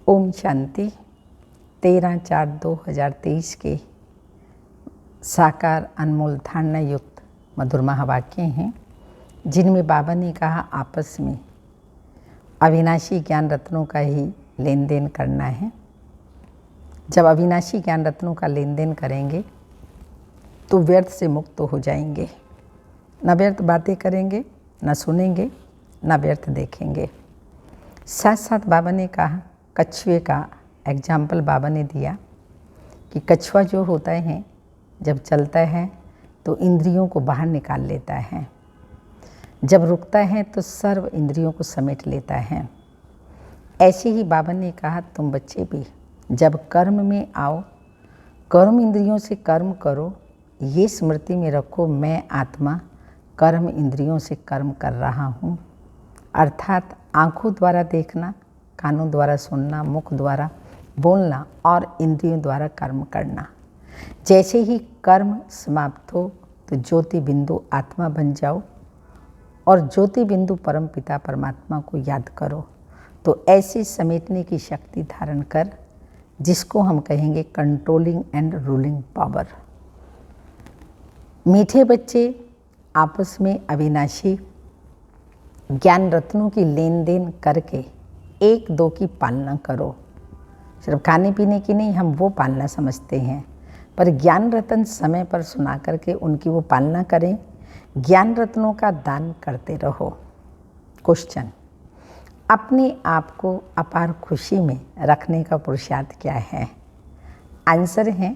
ओम शांति। 13/4/2023 के साकार अनमोल धारणा युक्त मधुर महावाक्य हैं, जिनमें बाबा ने कहा आपस में अविनाशी ज्ञान रत्नों का ही लेन देन करना है। जब अविनाशी ज्ञान रत्नों का लेन देन करेंगे तो व्यर्थ से मुक्त हो जाएंगे। न व्यर्थ बातें करेंगे, न सुनेंगे, न व्यर्थ देखेंगे। साथ साथ बाबा ने कहा, कछुए का एग्जाम्पल बाबा ने दिया कि कछुआ जो होता है जब चलता है तो इंद्रियों को बाहर निकाल लेता है, जब रुकता है तो सर्व इंद्रियों को समेट लेता है। ऐसे ही बाबा ने कहा तुम बच्चे भी जब कर्म में आओ, कर्म इंद्रियों से कर्म करो, ये स्मृति में रखो मैं आत्मा कर्म इंद्रियों से कर्म कर रहा हूँ। अर्थात आँखों द्वारा देखना, कानों द्वारा सुनना, मुख द्वारा बोलना और इंद्रियों द्वारा कर्म करना। जैसे ही कर्म समाप्त हो तो ज्योति बिंदु आत्मा बन जाओ और ज्योति बिंदु परम पिता परमात्मा को याद करो। तो ऐसे समेटने की शक्ति धारण कर, जिसको हम कहेंगे कंट्रोलिंग एंड रूलिंग पावर। मीठे बच्चे आपस में अविनाशी ज्ञान रत्नों की लेन देन करके एक दो की पालना करो। सिर्फ खाने पीने की नहीं, हम वो पालना समझते हैं, पर ज्ञान रत्न समय पर सुना करके उनकी वो पालना करें। ज्ञान रत्नों का दान करते रहो। क्वेश्चन, अपने आप को अपार खुशी में रखने का पुरुषार्थ क्या है? आंसर है,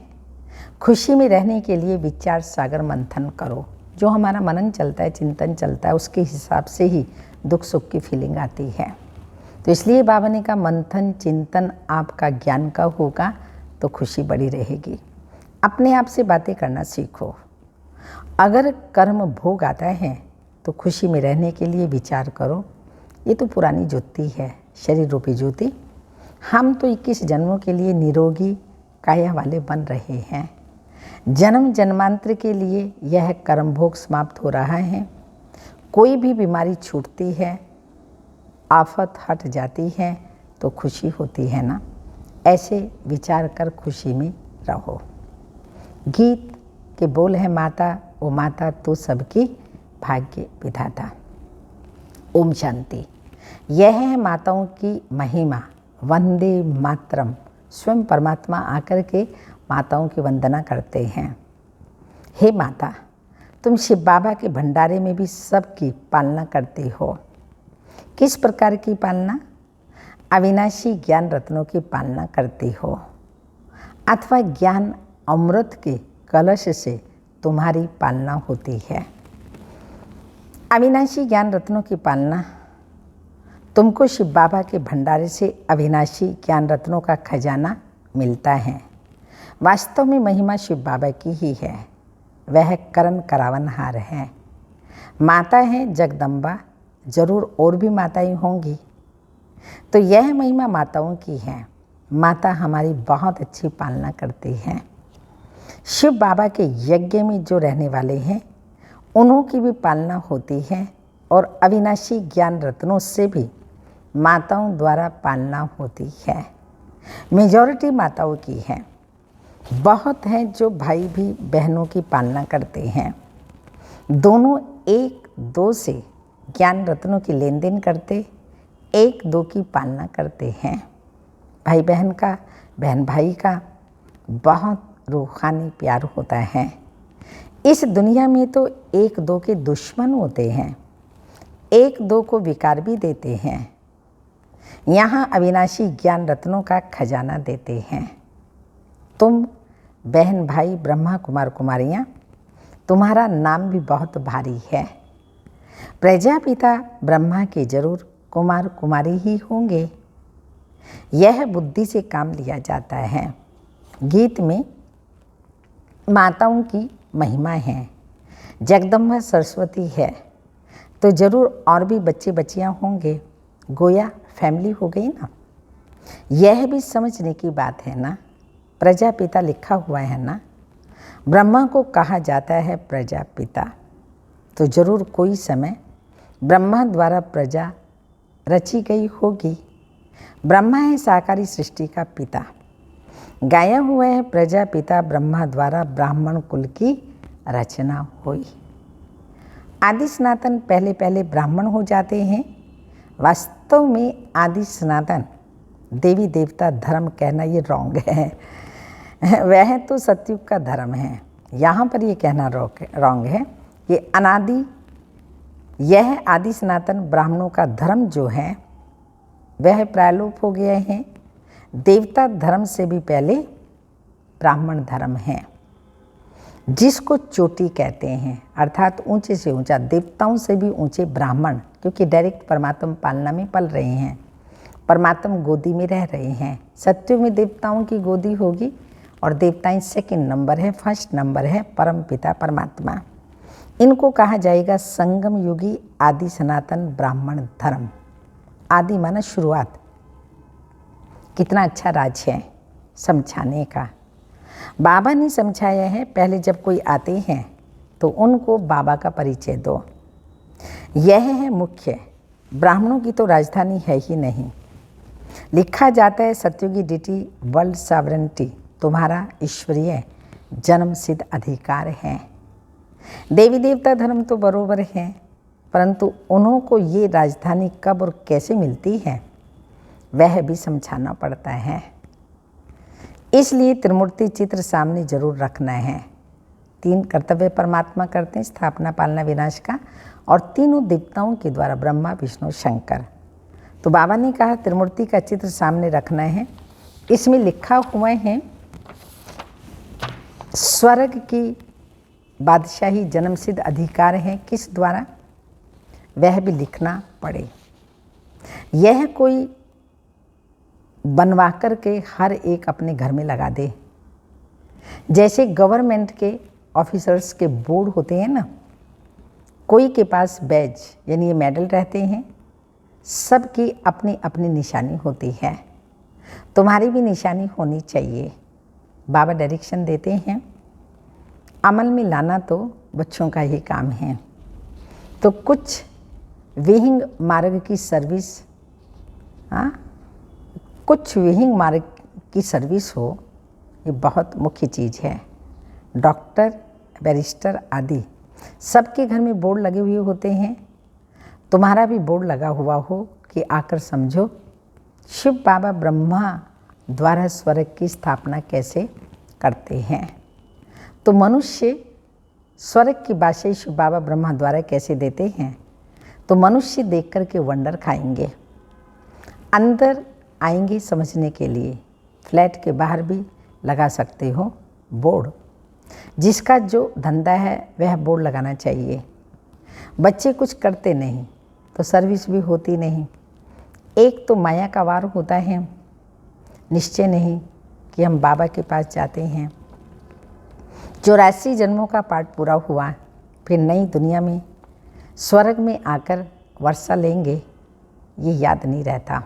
खुशी में रहने के लिए विचार सागर मंथन करो। जो हमारा मनन चलता है, चिंतन चलता है, उसके हिसाब से ही दुख सुख की फीलिंग आती है। तो इसलिए बाबा ने कहा मंथन चिंतन आपका ज्ञान का होगा तो खुशी बड़ी रहेगी। अपने आप से बातें करना सीखो। अगर कर्म भोग आता है तो खुशी में रहने के लिए विचार करो। ये तो पुरानी ज्योति है, शरीर रूपी ज्योति। हम तो 21 जन्मों के लिए निरोगी काया वाले बन रहे हैं। जन्म जन्मांतर के लिए यह कर्म भोग समाप्त हो रहा है। कोई भी बीमारी छूटती है, आफत हट जाती है तो खुशी होती है ना। ऐसे विचार कर खुशी में रहो। गीत के बोल है माता ओ माता तो सबकी भाग्य विधाता। ओम शांति। यह है माताओं की महिमा। वंदे मातरम। स्वयं परमात्मा आकर के माताओं की वंदना करते हैं। हे माता, तुम शिव बाबा के भंडारे में भी सबकी पालना करती हो। किस प्रकार की पालना? अविनाशी ज्ञान रत्नों की पालना करती हो, अथवा ज्ञान अमृत के कलश से तुम्हारी पालना होती है। अविनाशी ज्ञान रत्नों की पालना तुमको शिव बाबा के भंडारे से अविनाशी ज्ञान रत्नों का खजाना मिलता है। वास्तव में महिमा शिव बाबा की ही है। वह करण करावनहार है। माता है जगदम्बा, जरूर और भी माताएं होंगी। तो यह महिमा माताओं की है। माता हमारी बहुत अच्छी पालना करती हैं। शिव बाबा के यज्ञ में जो रहने वाले हैं उन्हों की भी पालना होती है और अविनाशी ज्ञान रत्नों से भी माताओं द्वारा पालना होती है। मेजॉरिटी माताओं की है। बहुत हैं जो भाई भी बहनों की पालना करते हैं। दोनों एक दो से ज्ञान रत्नों की लेन देन करते, एक दो की पालना करते हैं। भाई बहन का, बहन भाई का बहुत रूहानी प्यार होता है। इस दुनिया में तो एक दो के दुश्मन होते हैं, एक दो को विकार भी देते हैं। यहाँ अविनाशी ज्ञान रत्नों का खजाना देते हैं। तुम बहन भाई ब्रह्मा कुमार कुमारियाँ, तुम्हारा नाम भी बहुत भारी है। प्रजापिता ब्रह्मा के जरूर कुमार कुमारी ही होंगे। यह बुद्धि से काम लिया जाता है। गीत में माताओं की महिमा है। जगदम्बा सरस्वती है तो जरूर और भी बच्चे बच्चियाँ होंगे। गोया फैमिली हो गई ना। यह भी समझने की बात है ना। प्रजापिता लिखा हुआ है ना। ब्रह्मा को कहा जाता है प्रजापिता, तो जरूर कोई समय ब्रह्मा द्वारा प्रजा रची गई होगी। ब्रह्मा है साकारी सृष्टि का पिता, गाया हुआ है प्रजापिता ब्रह्मा द्वारा ब्राह्मण कुल की रचना हुई। आदि सनातन पहले पहले ब्राह्मण हो जाते हैं। वास्तव में आदि सनातन देवी देवता धर्म कहना ये रॉन्ग है। वह तो सतयुग का धर्म है, यहाँ पर ये कहना रॉन्ग है। ये अनादि, यह आदि सनातन ब्राह्मणों का धर्म जो है वह प्रायलोप हो गए हैं। देवता धर्म से भी पहले ब्राह्मण धर्म है, जिसको चोटी कहते हैं, अर्थात ऊंचे से ऊंचा, देवताओं से भी ऊंचे ब्राह्मण, क्योंकि डायरेक्ट परमात्मा पालना में पल रहे हैं, परमात्मा गोदी में रह रहे हैं। सत्युग में देवताओं की गोदी होगी और देवताएं सेकंड नंबर है, फर्स्ट नंबर है परम पिता परमात्मा। इनको कहा जाएगा संगम युगी आदि सनातन ब्राह्मण धर्म। आदि माना शुरुआत। कितना अच्छा राज है समझाने का। बाबा ने समझाया है, पहले जब कोई आते हैं तो उनको बाबा का परिचय दो। यह है मुख्य। ब्राह्मणों की तो राजधानी है ही नहीं। लिखा जाता है सत्युगी डिटी वर्ल्ड सॉवरेनिटी तुम्हारा ईश्वरीय जन्म सिद्ध अधिकार है। देवी देवता धर्म तो बरोबर है, परंतु उन्हों को ये राजधानी कब और कैसे मिलती है वह भी समझाना पड़ता है। इसलिए त्रिमूर्ति चित्र सामने जरूर रखना है। 3 कर्तव्य परमात्मा करते हैं, स्थापना पालना विनाश का, और तीनों देवताओं के द्वारा ब्रह्मा विष्णु शंकर। तो बाबा ने कहा त्रिमूर्ति का चित्र सामने रखना है। इसमें लिखा हुआ है स्वर्ग की बादशाही जन्म सिद्ध अधिकार है, किस द्वारा वह भी लिखना पड़े। यह कोई बनवा कर के हर एक अपने घर में लगा दे। जैसे गवर्नमेंट के ऑफिसर्स के बोर्ड होते हैं ना, कोई के पास बैज यानी ये मेडल रहते हैं, सबकी अपनी अपनी निशानी होती है। तुम्हारी भी निशानी होनी चाहिए। बाबा डायरेक्शन देते हैं, अमल में लाना तो बच्चों का ही काम है। तो कुछ विहिंग मार्ग की सर्विस, कुछ विहिंग मार्ग की सर्विस हो, ये बहुत मुख्य चीज़ है। डॉक्टर, बैरिस्टर आदि सबके घर में बोर्ड लगे हुए होते हैं। तुम्हारा भी बोर्ड लगा हुआ हो कि आकर समझो शिव बाबा ब्रह्मा द्वारा स्वर्ग की स्थापना कैसे करते हैं। तो मनुष्य स्वर्ग की बादशाही शिव बाबा ब्रह्मा द्वारा कैसे देते हैं, तो मनुष्य देख कर के वंडर खाएंगे। अंदर आएंगे समझने के लिए। फ्लैट के बाहर भी लगा सकते हो बोर्ड। जिसका जो धंधा है वह बोर्ड लगाना चाहिए। बच्चे कुछ करते नहीं तो सर्विस भी होती नहीं। एक तो माया का वार होता है, निश्चय नहीं कि हम बाबा के पास जाते हैं। 84 जन्मों का पाठ पूरा हुआ, फिर नई दुनिया में स्वर्ग में आकर वर्षा लेंगे, ये याद नहीं रहता।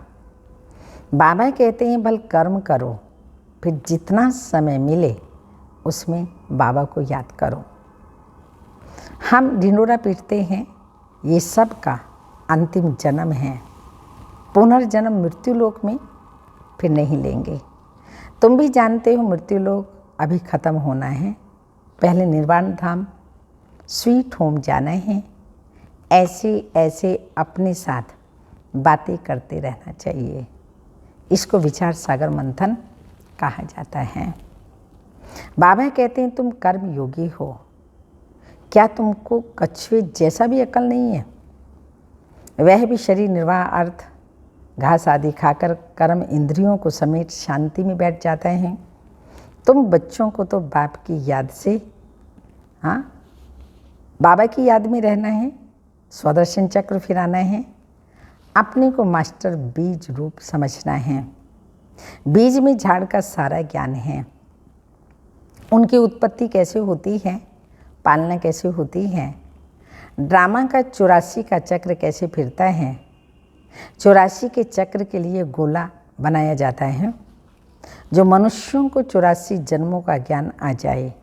बाबा कहते हैं भल कर्म करो, फिर जितना समय मिले उसमें बाबा को याद करो। हम ढिंडोरा पीटते हैं, ये सब का अंतिम जन्म है। पुनर्जन्म मृत्यु लोक में फिर नहीं लेंगे। तुम भी जानते हो मृत्यु लोक अभी ख़त्म होना है, पहले निर्वाण धाम स्वीट होम जाना है। ऐसे ऐसे अपने साथ बातें करते रहना चाहिए। इसको विचार सागर मंथन कहा जाता है। बाबा कहते हैं तुम कर्म योगी हो, क्या तुमको कछुए जैसा भी अकल नहीं है? वह भी शरीर निर्वाह अर्थ घास आदि खाकर कर्म इंद्रियों को समेट शांति में बैठ जाते हैं। तुम बच्चों को तो बाप की याद से, बाबा की याद में रहना है, स्वदर्शन चक्र फिराना है, अपने को मास्टर बीज रूप समझना है। बीज में झाड़ का सारा ज्ञान है। उनकी उत्पत्ति कैसे होती है, पालना कैसे होती है, ड्रामा का 84 का चक्र कैसे फिरता है। 84 के चक्र के लिए गोला बनाया जाता है। जो मनुष्यों को 84 जन्मों का ज्ञान आ जाए,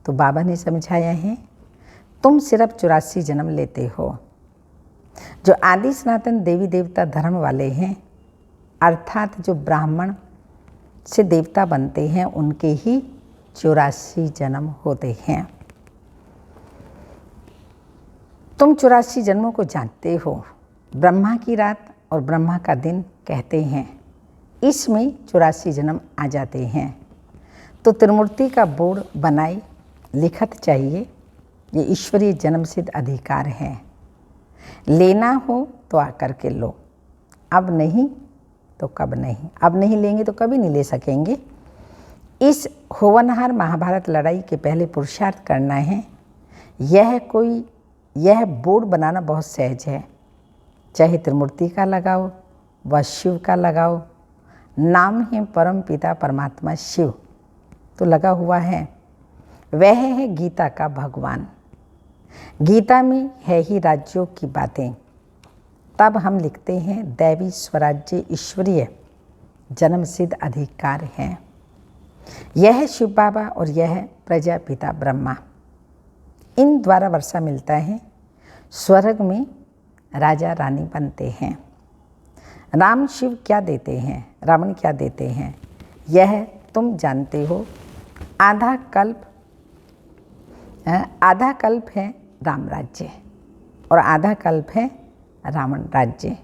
तो बाबा ने समझाया है तुम सिर्फ 84 जन्म लेते हो। जो आदि सनातन देवी देवता धर्म वाले हैं, अर्थात जो ब्राह्मण से देवता बनते हैं उनके ही 84 जन्म होते हैं। तुम 84 जन्मों को जानते हो। ब्रह्मा की रात और ब्रह्मा का दिन कहते हैं, इसमें 84 जन्म आ जाते हैं। तो त्रिमूर्ति का बोर्ड बनाए लिखत चाहिए, ये ईश्वरीय जन्मसिद्ध अधिकार है। लेना हो तो आकर के लो, अब नहीं तो कब नहीं। अब नहीं लेंगे तो कभी नहीं ले सकेंगे। इस होवनहार महाभारत लड़ाई के पहले पुरुषार्थ करना है। यह बोर्ड बनाना बहुत सहज है। चाहे त्रिमूर्ति का लगाओ व शिव का लगाओ, नाम है परम पिता परमात्मा शिव तो लगा हुआ है। वह है गीता का भगवान। गीता में है ही राज्यों की बातें। तब हम लिखते हैं दैवी स्वराज्य ईश्वरीय जन्मसिद्ध अधिकार है। यह शिव बाबा और यह प्रजापिता ब्रह्मा, इन द्वारा वर्षा मिलता है। स्वर्ग में राजा रानी बनते हैं। राम शिव क्या देते हैं, रावण क्या देते हैं, यह तुम जानते हो। आधा कल्प है राम राज्य और आधा कल्प है रावण राज्य।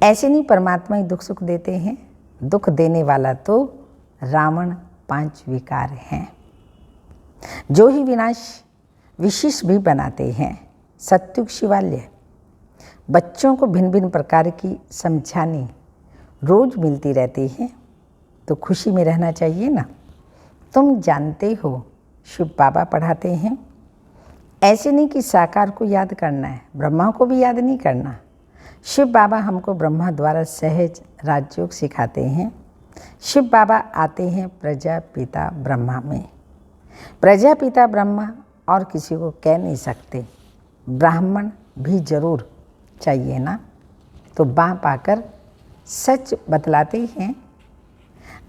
ऐसे नहीं परमात्मा ही दुख सुख देते हैं। दुख देने वाला तो रावण 5 विकार हैं, जो ही विनाश विशेष भी बनाते हैं। सत्युग शिवालय बच्चों को भिन्न भिन्न प्रकार की समझानी रोज मिलती रहती है, तो खुशी में रहना चाहिए ना। तुम जानते हो शिव बाबा पढ़ाते हैं। ऐसे नहीं कि साकार को याद करना है, ब्रह्मा को भी याद नहीं करना। शिव बाबा हमको ब्रह्मा द्वारा सहज राजयोग सिखाते हैं। शिव बाबा आते हैं प्रजापिता ब्रह्मा में। प्रजापिता ब्रह्मा और किसी को कह नहीं सकते, ब्राह्मण भी जरूर चाहिए ना। तो बाप आकर सच बतलाते हैं।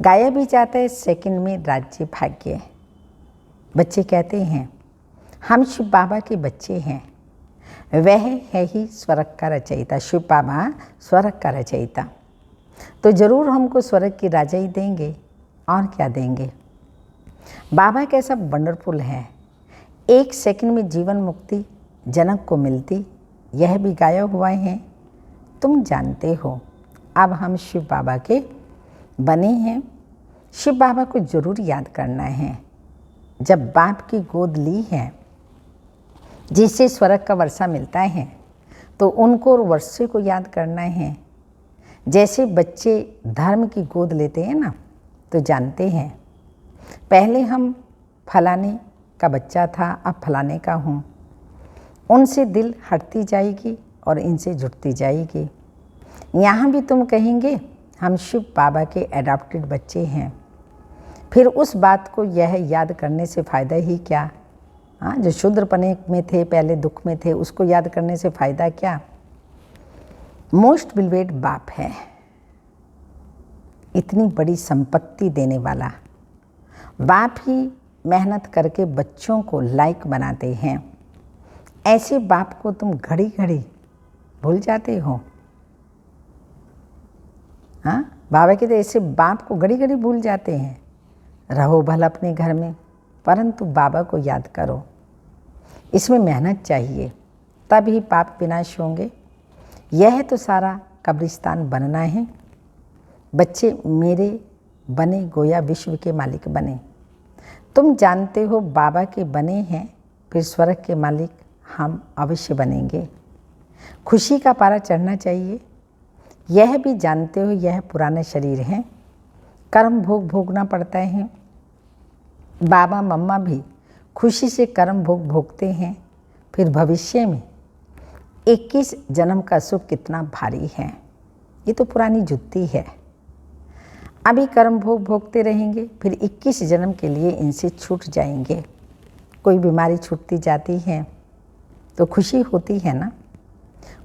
गाया भी जाता है सेकंड में राज्य भाग्य। बच्चे कहते हैं हम शिव बाबा के बच्चे हैं। वह है ही स्वर्ग का रचयिता। शिव बाबा स्वर्ग का रचयिता, तो जरूर हमको स्वर्ग की राजा ही देंगे, और क्या देंगे। बाबा कैसा वंडरफुल है। 1 सेकंड में जीवन मुक्ति जनक को मिलती, यह भी गाया हुआ है। तुम जानते हो अब हम शिव बाबा के बने हैं। शिव बाबा को जरूर याद करना है। जब बाप की गोद ली है, जिससे स्वर्ग का वर्षा मिलता है, तो उनको और वर्षे को याद करना है। जैसे बच्चे धर्म की गोद लेते हैं ना, तो जानते हैं पहले हम फलाने का बच्चा था, अब फलाने का हूँ। उनसे दिल हटती जाएगी और इनसे जुटती जाएगी। यहाँ भी तुम कहेंगे हम शिव बाबा के एडॉप्टेड बच्चे हैं। फिर उस बात को यह याद करने से फ़ायदा ही क्या। हाँ, जो शूद्रपने में थे, पहले दुख में थे, उसको याद करने से फ़ायदा क्या। मोस्ट बिलवेड बाप है, इतनी बड़ी संपत्ति देने वाला। बाप ही मेहनत करके बच्चों को लायक बनाते हैं। ऐसे बाप को तुम घड़ी घड़ी भूल जाते हो। हाँ, बाबा के तो ऐसे बाप को घड़ी घड़ी भूल जाते हैं। रहो भला अपने घर में, परंतु बाबा को याद करो। इसमें मेहनत चाहिए, तब ही पाप विनाश होंगे। यह तो सारा कब्रिस्तान बनना है। बच्चे मेरे बने गोया विश्व के मालिक बने। तुम जानते हो बाबा के बने हैं, फिर स्वर्ग के मालिक हम अवश्य बनेंगे। खुशी का पारा चढ़ना चाहिए। यह भी जानते हो यह पुराना शरीर है, कर्म भोग भोगना पड़ता है। बाबा मम्मा भी खुशी से कर्म भोग भोगते हैं। फिर भविष्य में 21 जन्म का सुख कितना भारी है। ये तो पुरानी जुत्ती है। अभी कर्म भोग भोगते रहेंगे, फिर 21 जन्म के लिए इनसे छूट जाएंगे। कोई बीमारी छूटती जाती है तो खुशी होती है ना।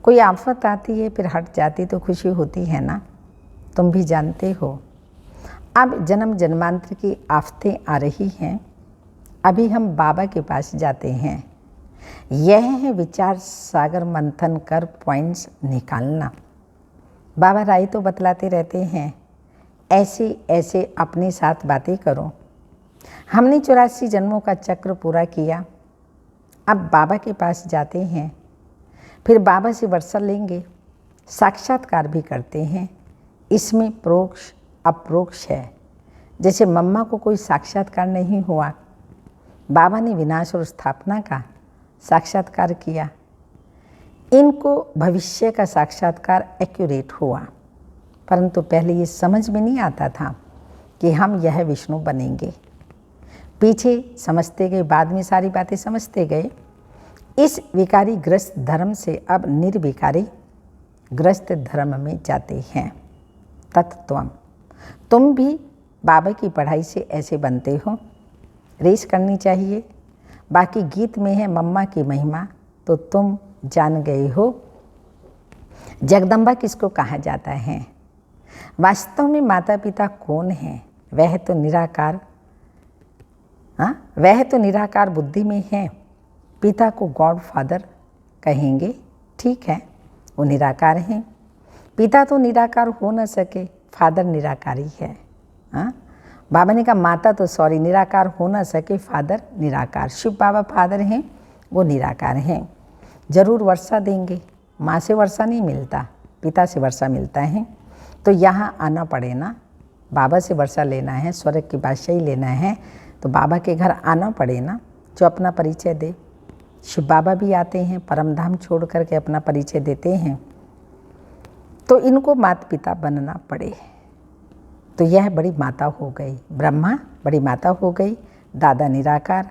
कोई आफत आती है फिर हट जाती तो खुशी होती है ना। तुम भी जानते हो अब जन्म जन्मांतर की आफतें आ रही हैं। अभी हम बाबा के पास जाते हैं। यह है विचार सागर मंथन कर पॉइंट्स निकालना। बाबा राय तो बतलाते रहते हैं, ऐसे ऐसे अपने साथ बातें करो। हमने 84 जन्मों का चक्र पूरा किया, अब बाबा के पास जाते हैं, फिर बाबा से वर्षा लेंगे, साक्षात्कार भी करते हैं। इसमें प्रोक्ष अप्रोक्ष है। जैसे मम्मा को कोई साक्षात्कार नहीं हुआ, बाबा ने विनाश और स्थापना का साक्षात्कार किया। इनको भविष्य का साक्षात्कार एक्यूरेट हुआ, परंतु पहले ये समझ में नहीं आता था कि हम यह विष्णु बनेंगे। पीछे समझते गए, बाद में सारी बातें समझते गए। इस विकारी ग्रस्त धर्म से अब निर्विकारी ग्रस्त धर्म में जाते हैं। तत्त्वम, तुम भी बाबा की पढ़ाई से ऐसे बनते हो। रेस करनी चाहिए। बाकी गीत में है मम्मा की महिमा, तो तुम जान गए हो जगदम्बा किसको कहा जाता है। वास्तव में माता पिता कौन है? वह तो निराकार, वह तो निराकार बुद्धि में है। पिता को गॉड फादर कहेंगे, ठीक है, वो निराकार हैं। पिता तो निराकार हो न सके, फादर निराकारी है। बाबा ने कहा माता तो निराकार हो न सके, फादर निराकार। शिव बाबा फादर हैं, वो निराकार हैं। जरूर वर्षा देंगे, माँ से वर्षा नहीं मिलता, पिता से वर्षा मिलता है। तो यहाँ आना पड़े ना, बाबा से वर्षा लेना है, स्वर्ग की बादशाही लेना है, तो बाबा के घर आना पड़े ना, जो अपना परिचय दे। शिव बाबा भी आते हैं, परमधाम छोड़ करके अपना परिचय देते हैं। तो इनको माता पिता बनना पड़े। तो यह बड़ी माता हो गई, ब्रह्मा बड़ी माता हो गई, दादा निराकार।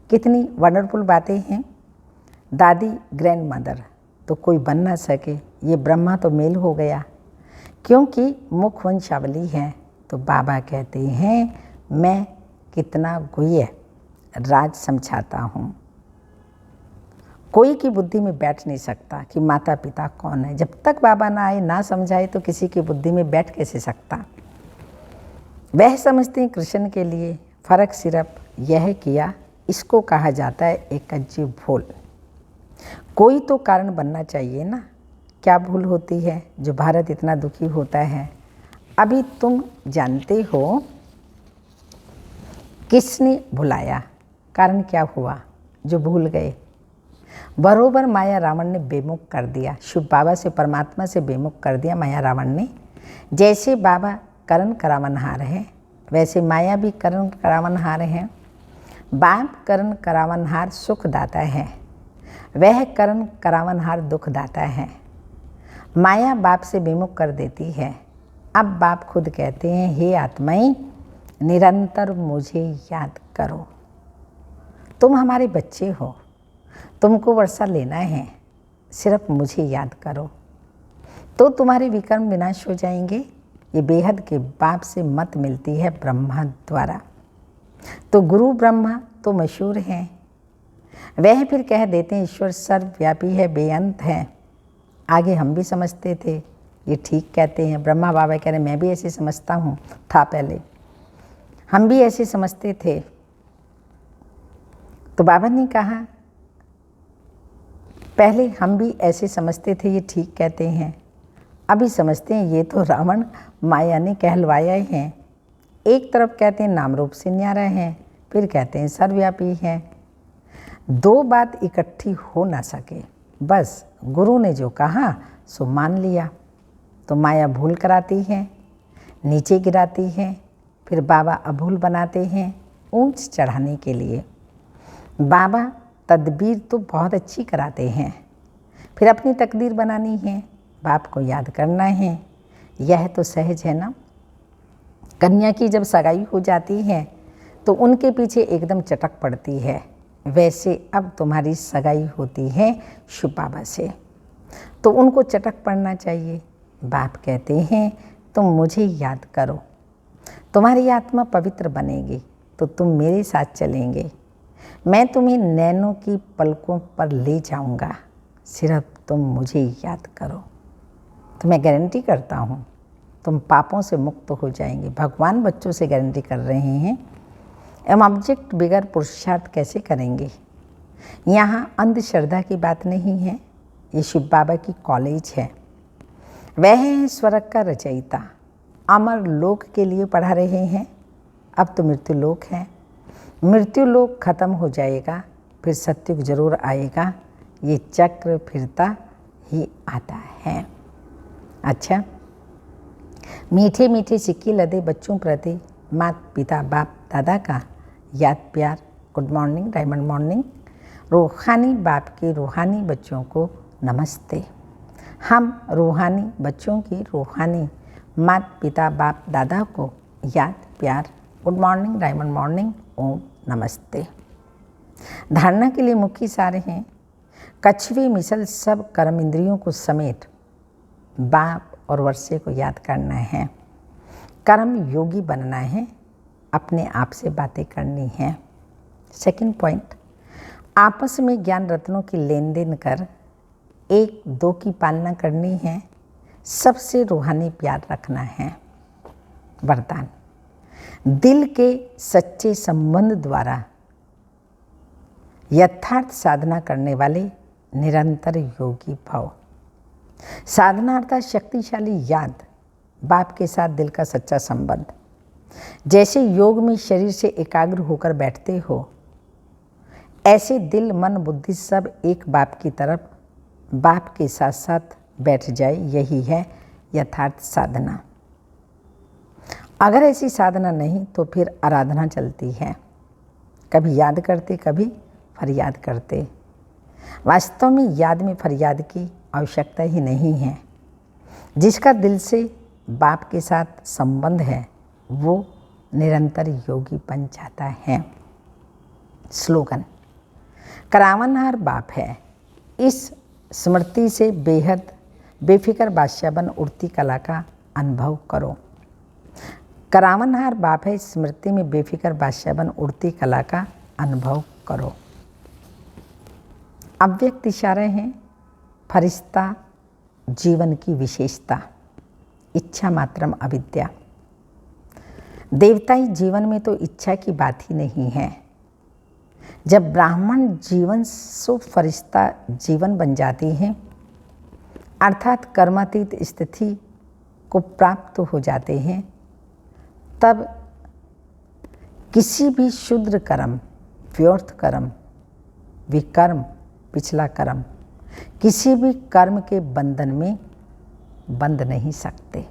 कितनी वंडरफुल बातें हैं। दादी ग्रैंड मदर, तो कोई बन ना सके। ये ब्रह्मा तो मेल हो गया, क्योंकि मुख वंशावली है। तो बाबा कहते हैं मैं कितना गुह्य राज समझाता हूँ। कोई की बुद्धि में बैठ नहीं सकता कि माता पिता कौन है। जब तक बाबा ना आए, ना समझाए, तो किसी की बुद्धि में बैठ कैसे सकता। वह समझते हैं कृष्ण के लिए फ़र्क सिर्फ यह किया, इसको कहा जाता है एक अजीब भूल। कोई तो कारण बनना चाहिए ना। क्या भूल होती है जो भारत इतना दुखी होता है? अभी तुम जानते हो किसने भुलाया, कारण क्या हुआ जो भूल गए? बरोबर माया रावण ने बेमुख कर दिया। शिव बाबा से, परमात्मा से बेमुख कर दिया माया रावण ने। जैसे बाबा करण करावनहार है, वैसे माया भी करण करावनहार है। बाप करण करावनहार सुखदाता है, वह करण करावनहार दुखदाता है। माया बाप से बेमुख कर देती है। अब बाप खुद कहते हैं हे आत्माएं, निरंतर मुझे याद करो। तुम हमारे बच्चे हो, तुमको वर्षा लेना है, सिर्फ मुझे याद करो, तो तुम्हारे विकर्म विनाश हो जाएंगे। ये बेहद के बाप से मत मिलती है ब्रह्मा द्वारा। तो गुरु ब्रह्मा तो मशहूर हैं। वह फिर कह देते हैं ईश्वर सर्वव्यापी है, बेअंत है। आगे हम भी समझते थे, ये ठीक कहते हैं। ब्रह्मा बाबा कह रहे मैं भी ऐसे समझता हूँ, था पहले हम भी ऐसे समझते थे। तो बाबा ने कहा पहले हम भी ऐसे समझते थे, ये ठीक कहते हैं। अभी समझते हैं ये तो रावण माया ने कहलवाया है। एक तरफ कहते हैं नाम रूप से न्यारा है, फिर कहते हैं सर्वव्यापी है। दो बात इकट्ठी हो ना सके। बस गुरु ने जो कहा सो मान लिया। तो माया भूल कराती है, नीचे गिराती है, फिर बाबा अभूल बनाते हैं ऊंच चढ़ाने के लिए। बाबा तदबीर तो बहुत अच्छी कराते हैं, फिर अपनी तकदीर बनानी है, बाप को याद करना है। यह तो सहज है ना। कन्या की जब सगाई हो जाती है तो उनके पीछे एकदम चटक पड़ती है, वैसे अब तुम्हारी सगाई होती है शिव बाबा से, तो उनको चटक पड़ना चाहिए। बाप कहते हैं तुम मुझे याद करो, तुम्हारी आत्मा पवित्र बनेगी तो तुम मेरे साथ चलेंगे। मैं तुम्हें नैनों की पलकों पर ले जाऊंगा, सिर्फ तुम मुझे याद करो। तो मैं गारंटी करता हूँ तुम पापों से मुक्त हो जाएंगे। भगवान बच्चों से गारंटी कर रहे हैं। हम ऑब्जेक्ट बिगर पुरुषार्थ कैसे करेंगे? यहाँ अंधश्रद्धा की बात नहीं है, ये शिव बाबा की कॉलेज है। वह है स्वर्ग का रचयिता। अमर लोक के लिए पढ़ा रहे हैं, अब तो मृत्यु लोक है। मृत्यु लोक खत्म हो जाएगा, फिर सत्युग जरूर आएगा, ये चक्र फिरता ही आता है। अच्छा, मीठे मीठे सिक्के लदे बच्चों प्रति माता पिता बाप दादा का याद प्यार, गुड मॉर्निंग, डायमंड मॉर्निंग। रूहानी बाप के रूहानी बच्चों को नमस्ते। हम रूहानी बच्चों की रूहानी माता पिता बाप दादा को याद प्यार, गुड मॉर्निंग, डायमंड मॉर्निंग, ओम नमस्ते। धारणा के लिए मुख्य सारे हैं, कछुए मिसल सब कर्म इंद्रियों को समेट बाप और वर्षे को याद करना है। कर्म योगी बनना है, अपने आप से बातें करनी है। सेकंड पॉइंट, आपस में ज्ञान रत्नों की लेन देन कर एक दो की पालना करनी है, सबसे रूहानी प्यार रखना है। वरदान, दिल के सच्चे संबंध द्वारा यथार्थ साधना करने वाले निरंतर योगी भव। साधना अर्थात शक्तिशाली याद, बाप के साथ दिल का सच्चा संबंध। जैसे योग में शरीर से एकाग्र होकर बैठते हो, ऐसे दिल मन बुद्धि सब एक बाप की तरफ, बाप के साथ साथ बैठ जाए, यही है यथार्थ साधना। अगर ऐसी साधना नहीं तो फिर आराधना चलती है, कभी याद करते कभी फरियाद करते। वास्तव में याद में फरियाद की आवश्यकता ही नहीं है। जिसका दिल से बाप के साथ संबंध है वो निरंतर योगी बन जाता है। स्लोगन, करावनहार बाप है, इस स्मृति से बेहद बेफिक्र बादशाह बन उड़ती कला का अनुभव करो। करावनहार बाप है, इस स्मृति में बेफिक्र बादशाह बन उड़ती कला का अनुभव करो। अव्यक्त इशारे हैं, फरिश्ता जीवन की विशेषता, इच्छा मात्रम अविद्या। देवताई जीवन में तो इच्छा की बात ही नहीं है। जब ब्राह्मण जीवन सो फरिश्ता जीवन बन जाती है, अर्थात कर्मातीत स्थिति को प्राप्त हो जाते हैं, तब किसी भी शुद्र कर्म, व्यर्थ कर्म, विकर्म, पिछला कर्म, किसी भी कर्म के बंधन में बंध नहीं सकते।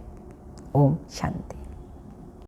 ओम शांति।